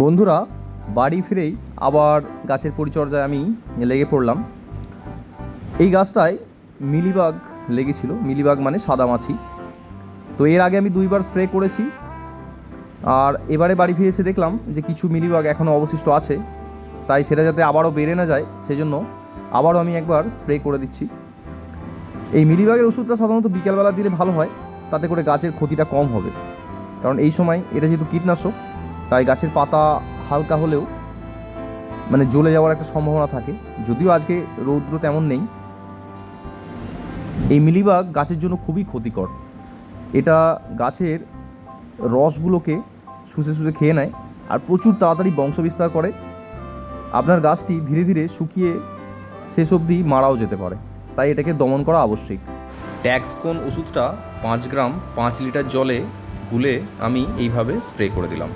বন্ধুরা, বাড়ি ফিরেই আবার গাছের পরিচর্যায় আমি লেগে পড়লাম। এই গাছটায় মিলিবাগ লেগেছিল। মিলিবাগ মানে সাদামাছি। তো এর আগে আমি 2বার স্প্রে করেছি, আর এবারে বাড়ি ফিরে এসে দেখলাম যে কিছু মিলিবাগ এখনও অবশিষ্ট আছে। তাই সেটা যাতে আবারও বেড়ে না যায় সেজন্য আবারও আমি একবার স্প্রে করে দিচ্ছি। এই মিলিবাগের ওষুধটা সাধারণত বিকেলবেলা দিলে ভালো হয়, তাতে করে গাছের ক্ষতিটা কম হবে। কারণ এই সময় এটা যেহেতু কীটনাশক, তাই গাছের পাতা হালকা হলেও মানে জ্বলে যাওয়ার একটা সম্ভাবনা থাকে। যদিও আজকে রৌদ্র তেমন নেই। এই মিলিবাগ গাছের জন্য খুবই ক্ষতিকর। এটা গাছের রসগুলোকে শুষে শুষে খেয়ে নেয় আর প্রচুর তাড়াতাড়ি বংশবিস্তার করে। আপনার গাছটি ধীরে ধীরে শুকিয়ে শেষ অবধি মারাও যেতে পারে। তাই এটাকে দমন করা আবশ্যিক। ট্যাক্সকোন ওষুধটা 5 গ্রাম 5 লিটার জলে গুলে আমি এইভাবে স্প্রে করে দিলাম।